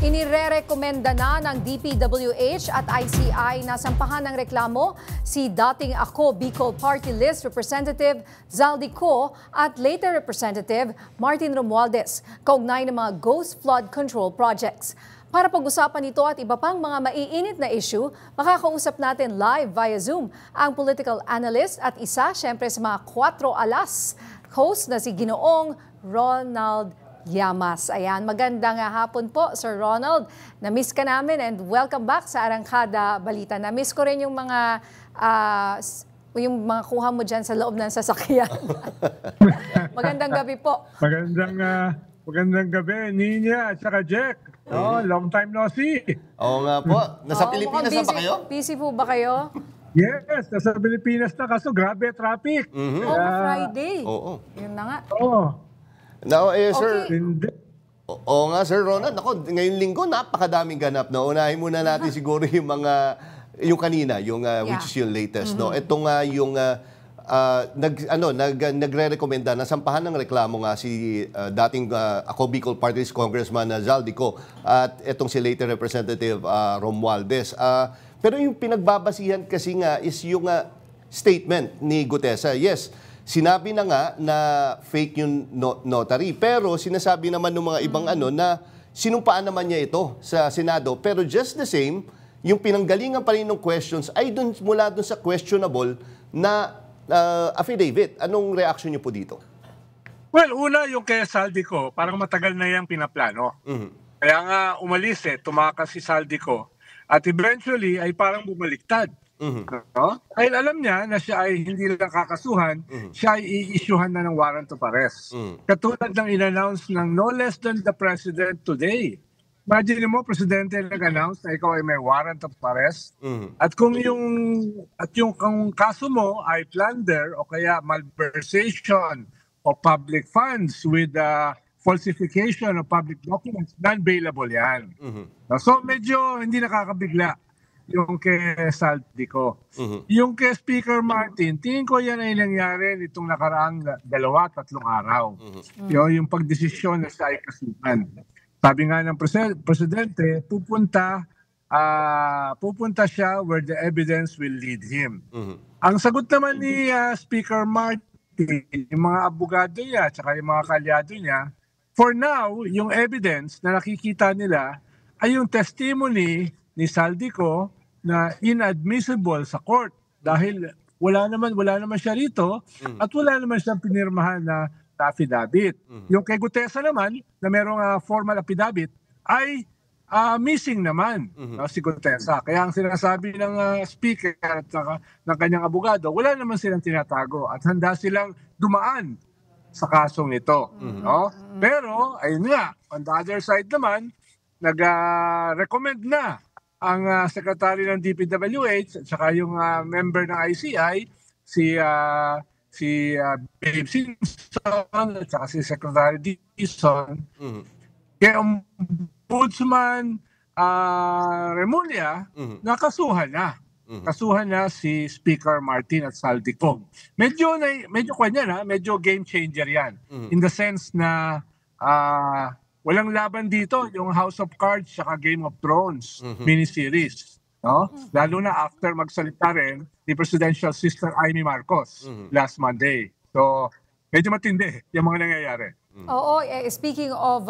Inirerekomenda na ng DPWH at ICI na sampahan ng reklamo si dating Ako Bicol Party List Representative Zaldico at later Representative Martin Romualdez kaugnay ng mga ghost flood control projects. Para pag-usapan ito at iba pang mga maiinit na issue, makakausap natin live via Zoom ang political analyst at isa syempre sa mga 4 alas host na si Ginoong Ronald Llamas. Ayan, magandang hapon po, Sir Ronald. Na-miss ka namin and welcome back sa Arangkada Balita. Na-miss ko rin yung mga kuha mo dyan sa loob ng sasakyan. Magandang gabi po. Magandang gabi, Nina at saka Jack. Long time no see. Oo nga po. Nasa Pilipinas na ba kayo? Busy po ba kayo? Yes, nasa Pilipinas na kaso grabe traffic. Friday. Oo. Yun na nga. Now, sir, Hindi. oo nga, Sir Ronald. Ako, ngayong linggo, napakadaming ganap. No? Unahin muna natin siguro yung kanina, which is yung latest. No? Itong nagre-recommenda na sampahan ng reklamo nga si dating Ako Bicol Party List Congressman Zaldico at itong si later Representative Romualdez. Pero yung pinagbabasihan kasi nga is yung statement ni Gutesa. Yes, sinabi na nga na fake yung notary, pero sinasabi naman ng mga ibang na sinumpaan naman niya ito sa Senado. Pero just the same, yung pinanggalingan pa rin ng questions ay mula dun sa questionable na affidavit. Anong reaction niyo po dito? Well, una yung kay Zaldico, parang matagal na yung pinaplano. Kaya nga umalis tumakas si Zaldico at eventually ay parang bumaliktad. No? Dahil alam niya na siya ay hindi lang kakasuhan, siya ay i-issuehan na ng warrant of arrest. Katulad ng in-announce ng no less than the President today. Imagine mo, Presidente nag-announce na ikaw ay may warrant of arrest. At kung kung kaso mo ay plunder o kaya malversation of public funds with falsification of public documents, non-bailable yan. So medyo hindi nakakabigla yung kay Zaldico. Yung kay Speaker Martin, tingin ko yan ay nangyari nitong nakaraang 2-3 araw. Yung pagdesisyon na siya ay kasuhan. Sabi nga ng Presidente, pupunta siya where the evidence will lead him. Ang sagot naman ni Speaker Martin, yung mga abogado niya at yung mga kalyado niya, for now, yung evidence na nakikita nila ay yung testimony ni Zaldico na inadmissible sa court dahil wala naman siya rito at wala naman siyang pinirmahan na affidavit. Yung kay Gutesa naman na merong formal affidavit ay missing naman si Gutesa. Kaya ang sinasabi ng speaker at ng kanyang abogado, wala naman silang tinatago at handa silang dumaan sa kasong ito. No? Pero ayun nga, on the other side naman, nag-recommend na ang secretary ng DPWH at saka yung member ng ICI, si Babe Simpson at saka si Secretary Dizon, kay Ombudsman Remulla, nakasuhan na. Kasuhan na si Speaker Martin at Zaldico. Medyo game changer yan. In the sense na walang laban dito yung House of Cards saka Game of Thrones miniseries. No? Lalo na after magsalita rin ni Presidential Sister Amy Marcos last Monday. So, medyo matindi yung mga nangyayari. Oo, speaking of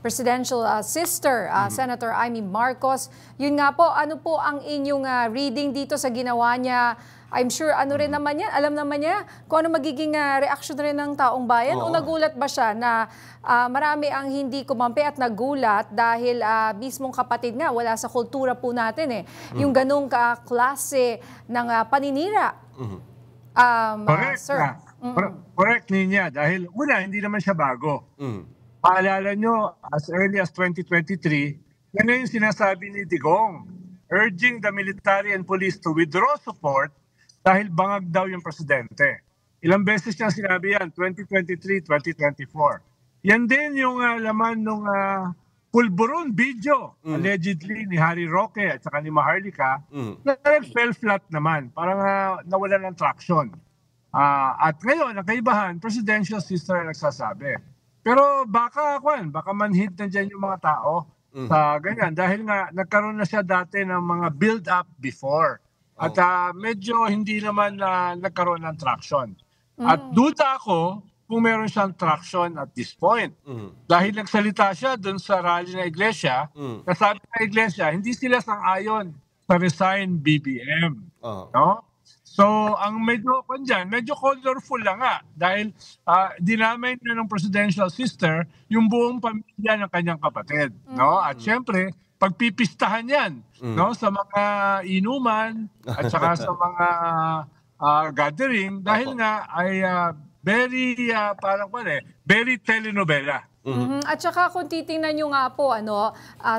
Presidential Sister, Senator Amy Marcos, yun nga po, ano po ang inyong reading dito sa ginawa niya? I'm sure alam naman niya kung ano magiging reaction rin ng taong bayan. O nagulat ba siya na marami ang hindi kumampi at nagulat dahil mismong kapatid nga, wala sa kultura po natin yung ganong klase ng paninira. Correct. Sir. Correct niya dahil una, hindi naman siya bago. Paalala nyo, as early as 2023, yan na yung sinasabi ni Digong, urging the military and police to withdraw support dahil bangag daw yung presidente. Ilang beses niya sinabi yan, 2023, 2024. Yan din yung laman ng pulburon video, allegedly ni Harry Roque at saka ni Maharlika, na fell flat naman, parang nawalan ng traction. At ngayon, ang kaibahan, presidential sister ang nagsasabi. Pero baka manhid na dyan yung mga tao sa ganyan. Dahil nga nagkaroon na siya dati ng mga build-up before. At medyo hindi naman nagkaroon ng traction. At duda ako kung meron siyang traction at this point. Dahil nagsalita siya dun sa rally na iglesia, nasabi na iglesia, hindi sila sang-ayon sa resign BBM. No? So, ang medyo colorful lang nga dahil dinamay na ng presidential sister yung buong pamilya ng kanyang kapatid. No? At syempre, pagpipistahan yan no? Sa mga inuman at saka sa mga gathering dahil nga ay very telenovela. At saka kung titingnan nyo nga po,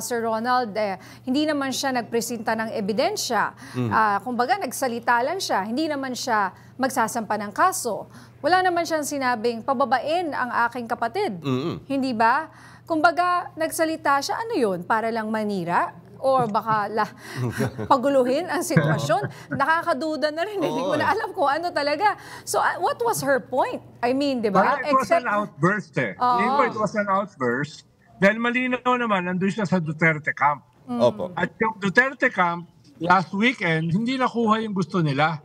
Sir Ronald, hindi naman siya nagpresenta ng ebidensya. Kumbaga, nagsalita lang siya. Hindi naman siya magsasampa ng kaso. Wala naman siyang sinabing pababain ang aking kapatid. Hindi ba? Kumbaga, nagsalita siya, ano yun? Para lang manira? Or baka paguluhin ang sitwasyon. Nakakaduda na rin. Hindi ko na alam kung ano talaga. So, what was her point? I mean, di ba? It was an outburst eh. It was an outburst. Dahil malinaw naman, nandun siya sa Duterte camp. At yung Duterte camp, last weekend, hindi nakuha yung gusto nila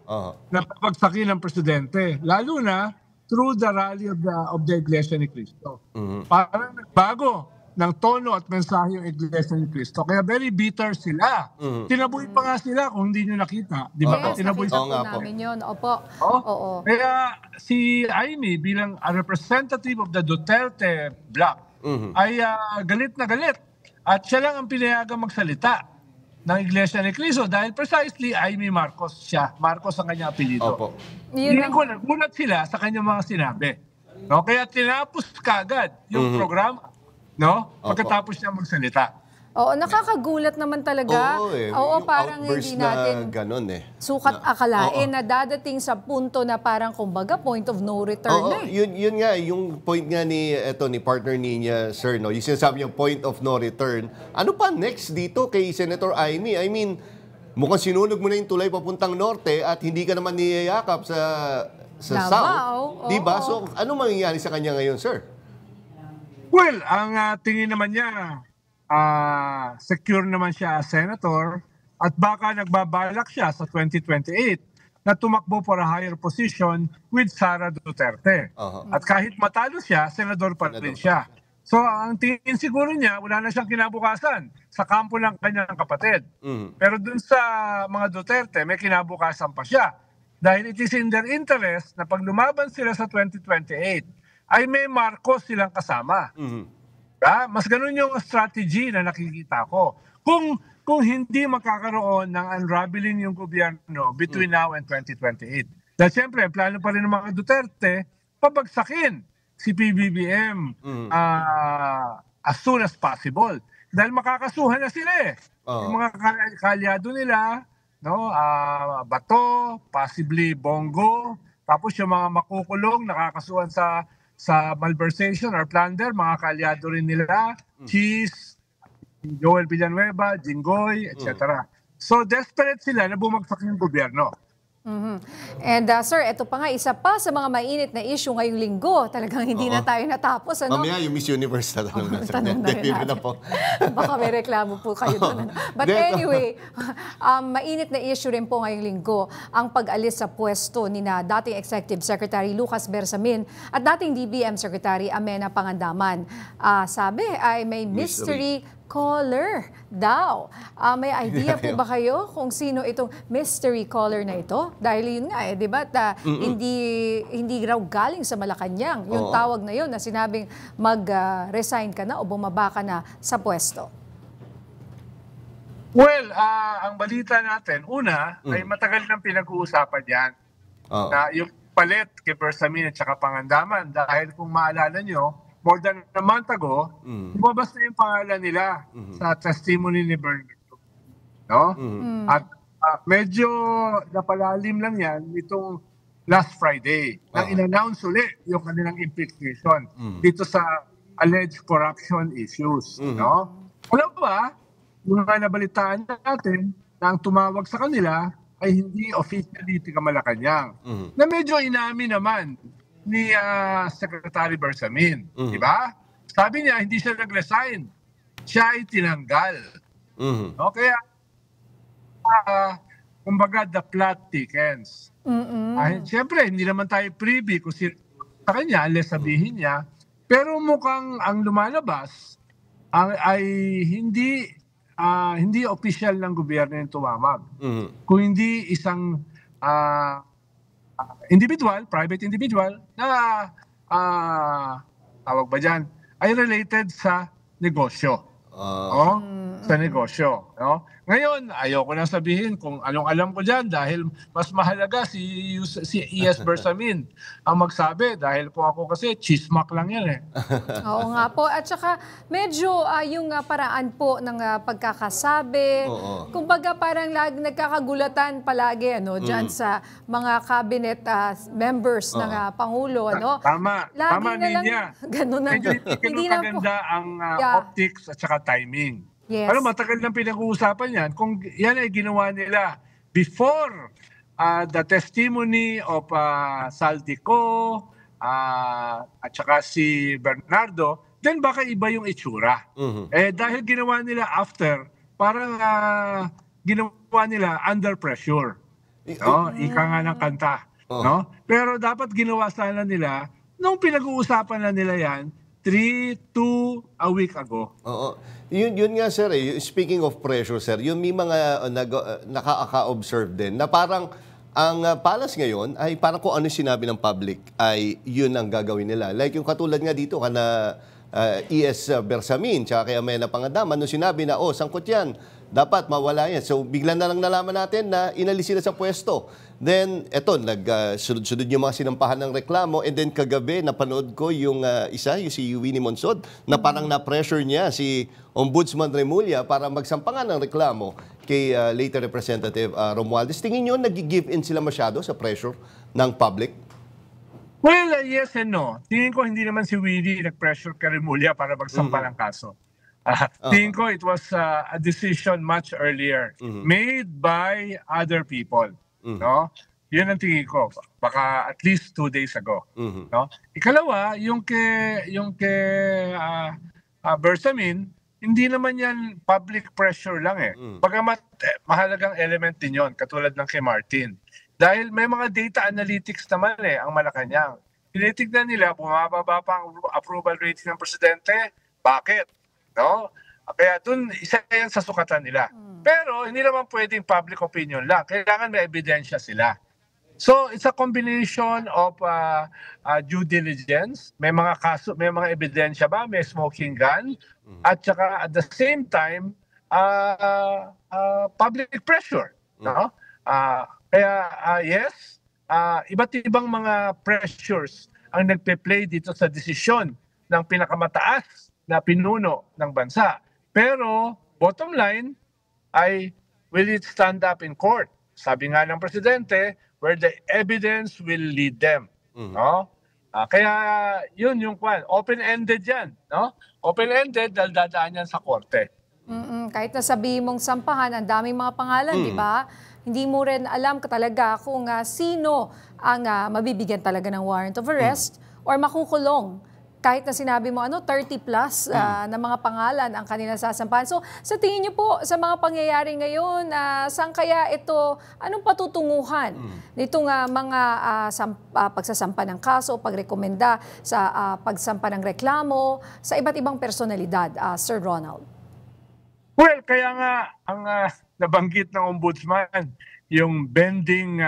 na pagsakin ng presidente. Lalo na through the rally of the Iglesia ni Cristo. Parang nagbago ng tono at mensahe yung Iglesia ni Cristo. Kaya very bitter sila. Tinaboy pa nga sila kung hindi nyo nakita. Di ba? Yes, Tinaboy nakita po namin yun. Opo. Oo. Kaya si Amy bilang a representative of the Duterte bloc ay galit na galit. At siya lang ang pinayagang magsalita ng Iglesia ni Cristo dahil precisely Amy Marcos siya. Marcos ang kanyang apelido. Hindi ko nagulat sila sa kanyang mga sinabi. No? Kaya tinapos kagad yung programa. No? Pagkatapos niya magsalita. Oo, nakakagulat naman talaga. Oo, parang hindi natin sukat akalain na dadating sa punto na parang kumbaga point of no return na eh. Yun nga, yung point nga ni partner niya, sir, no? Yung sinasabi niya point of no return. Ano pa next dito kay Senator Amy? I mean, mukhang sinunog mo na yung tulay papuntang norte at hindi ka naman niyayakap sa south. Diba? So, ano mangyayari sa kanya ngayon, sir? Well, ang tingin naman niya, secure naman siya as senator at baka nagbabalak siya sa 2028 na tumakbo for a higher position with Sara Duterte. At kahit matalo siya, senador pa rin siya. So ang tingin siguro niya, wala na siyang kinabukasan sa kampo ng kanyang kapatid. Pero dun sa mga Duterte, may kinabukasan pa siya. Dahil it is in their interest na pag lumaban sila sa 2028, ay may Marcos silang kasama. Mas ganun yung strategy na nakikita ko. Kung hindi makakaroon ng unraveling yung gobyerno between now and 2028. Dahil siyempre, plano pa rin ng mga Duterte, pabagsakin si PBBM as soon as possible. Dahil makakasuhan na sila eh. Yung mga kalyado nila, no, Bato, possibly Bongo, tapos yung mga makukulong, nakakasuhan sa malversation or plunder, mga kaalyado rin nila, Cheese, Joel Villanueva, Jinggoy, etc. So desperate sila na bumagsak yung gobyerno. And sir, ito pa nga, isa pa sa mga mainit na issue ngayong linggo. Talagang hindi na tayo natapos. Mamaya yung Miss Universe tanong na. Tanong na rin natin. Baka may reklamo po kayo doon. But anyway, mainit na issue rin po ngayong linggo ang pag-alis sa pwesto ni na dating Executive Secretary Lucas Bersamin at dating DBM Secretary Amenah Pangandaman. Sabi ay may mystery caller daw. May idea po ba kayo kung sino itong mystery caller na ito? Dahil yun nga di ba? Hindi raw galing sa Malacanang. Yung tawag na yun na sinabing mag-resign ka na o bumaba ka na sa pwesto. Well, ang balita natin, una, ay matagal nang pinag-uusapan yan. Na yung palit kay Bersamin at saka Pangandaman. Dahil kung maalala nyo, more than a month ago, lumabas na yung pangalan nila sa testimony ni Bernardo. No? At medyo napalalim lang yan itong last Friday nang in-announce ulit yung kanilang implication dito sa alleged corruption issues. No? Alam ba, yung nabalitaan natin na ang tumawag sa kanila ay hindi officially taga Malacanang. Na medyo inamin naman ni Secretary Bersamin, di ba? Sabi niya, hindi siya nag-resign siya ay tinanggal. No? Kaya, kumbaga, the plot thickens. Siyempre, hindi naman tayo privy kung sa kanya, unless sabihin niya. Pero mukhang ang lumalabas ay hindi official ng gobyerno yung tumamag. Kung hindi isang individual, private individual, na tawag ba dyan, ay related sa negosyo. Sa negosyo. No? Ngayon, ayoko na sabihin kung anong alam ko dyan dahil mas mahalaga si E.S. Bersamin ang magsabi dahil po ako kasi chismak lang yan eh. Oo nga po. At saka medyo yung paraan po ng pagkakasabi, kumbaga parang nagkakagulatan palagi dyan sa mga cabinet members ng Pangulo. Tama niya. Ganun na. Hindi na maganda ang optics at saka timing. Yes. Pero matagal nang pinag-uusapan yan. Kung yan ay ginawa nila before the testimony of Saldico at saka si Bernardo, then baka iba yung itsura. Dahil ginawa nila after, parang ginawa nila under pressure. No? Ika nga ng kanta. No? Pero dapat ginawa sana nila, nung pinag-uusapan na nila yan, 3 to a week ago. Oo. Yun nga sir, speaking of pressure sir, yung may mga nakaka-observe din na parang ang palas ngayon ay parang kung ano sinabi ng public ay yun ang gagawin nila. Like yung katulad nga dito kana E.S. Bersamin tsaka kay Amena Pangandaman nung sinabi na sangkot yan, dapat mawala yan. So bigla na lang nalaman natin na inalis sila sa pwesto. Then eto sunod-sunod yung mga sinampahan ng reklamo, and then kagabi napanood ko yung si Winnie Monsod na parang na-pressure niya si Ombudsman Remulla para magsampangan ng reklamo kay later Representative Romualdez. Tingin niyo nag-give in sila masyado sa pressure ng public? Well, yes and no. Tingin ko hindi naman si Winnie nag-pressure kay Remulla para magsampa ng kaso. Tingin ko it was a decision much earlier made by other people. No? Yun ang tingin ko. Baka at least 2 days ago. No? Ikalawa, yung kay Bersamin, hindi naman yan public pressure lang eh. Bagamat mahalagang element din yun, katulad ng kay Martin. Dahil may mga data analytics naman ang Malacanang. Tinitignan nila, bumababa pa ang approval rating ng presidente. Bakit? No? Kaya dun, isa yan sa sukatan nila. Pero hindi naman pwedeng public opinion lang. Kailangan may ebidensya sila. So it's a combination of due diligence. May mga kaso, may mga ebidensya ba? May smoking gun. At saka at the same time, public pressure. No? Kaya yes, iba't ibang mga pressures ang nagpe-play dito sa desisyon ng pinakamataas na pinuno ng bansa. Pero bottom line ay, will it stand up in court? Sabi nga ng presidente, where the evidence will lead them. No? Kaya yun yung open-ended yan. No? Open-ended dahil dadaan yan sa korte. Kahit na sabihin mong sampahan, ang daming mga pangalan, di ba? Hindi mo rin alam talaga kung sino ang mabibigyan talaga ng warrant of arrest or makukulong. Kahit na sinabi mo 30 plus na mga pangalan ang kanilang sasampahan. So sa tingin niyo po sa mga pangyayari ngayon, saan kaya ito, anong patutunguhan nitong mga pagsasampa ng kaso, pagrekomenda sa pagsampa ng reklamo sa iba't ibang personalidad, Sir Ronald? Well, kaya nga ang nabanggit ng ombudsman, yung bending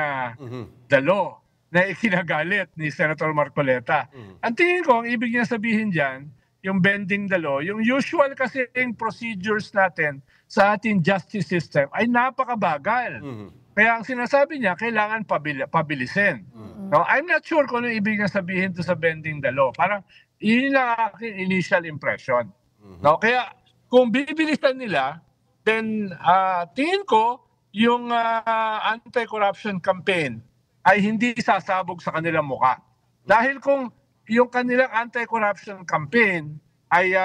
the law na ikinagalit ni Senator Marcoleta. Ang tingin ko, ang ibig niya sabihin dyan, yung bending the law, yung usual kasi yung procedures natin sa ating justice system ay napakabagal. Kaya ang sinasabi niya, kailangan pabilisin. No, I'm not sure kung ano ibig niya sabihin to sa bending the law. Parang yun lang aking initial impression. No, kaya kung bibilisan nila, then tingin ko yung anti-corruption campaign ay hindi sasabog sa kanilang mukha. Dahil kung yung kanilang anti-corruption campaign ay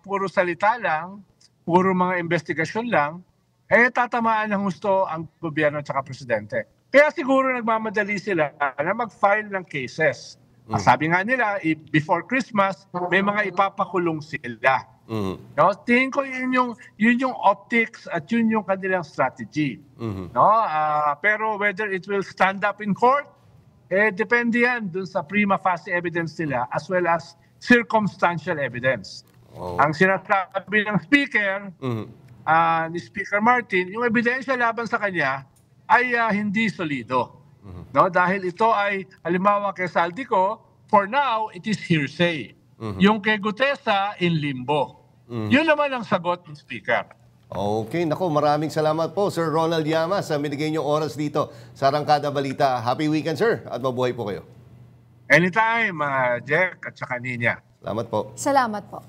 puro salita lang, puro mga investigasyon lang, tatamaan ng husto ang gobyerno at saka presidente. Kaya siguro nagmamadali sila na mag-file ng cases. Sabi nga nila, before Christmas, may mga ipapakulong sila. No, tingin ko yun yung optics at yun yung kanilang strategy. No, pero whether it will stand up in court, depende yan dun sa prima facie evidence nila as well as circumstantial evidence. Ang sinasabi ng speaker, ni Speaker Martin, yung ebidensya laban sa kanya ay hindi solido. No, dahil ito ay halimbawa kay Saldico, for now it is hearsay. Yung kay Gutesa in limbo. Yun naman ang sagot ng speaker. Okay, nako, maraming salamat po Sir Ronald Llamas sa binigay niyong oras dito sa Arangkada Balita. Happy weekend, sir, at mabuhay po kayo. Anytime, Jack at saka Ninya. Salamat po. Salamat po.